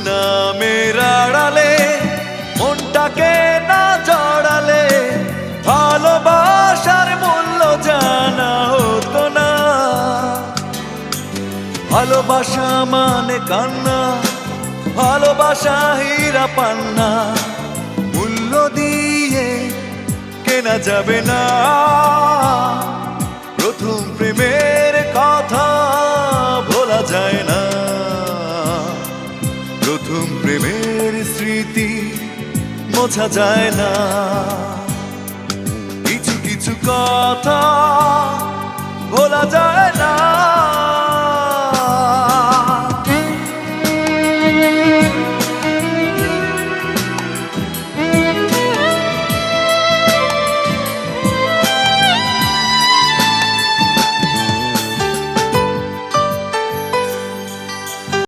নামের আড়ালে মনটাকে না জড়ালে ভালোবাসার মূল্য জানা হতো না। ভালোবাসা মানে কান্না, ভালোবাসা হীরা পান্না, মূল্য দিয়ে কেনা যাবে না। প্রথম প্রেমের কথা ভোলা যায় না, প্রথম প্রেমের স্মৃতি মোছা যায় না। কিছু কিছু কথা ভোলা যায় না।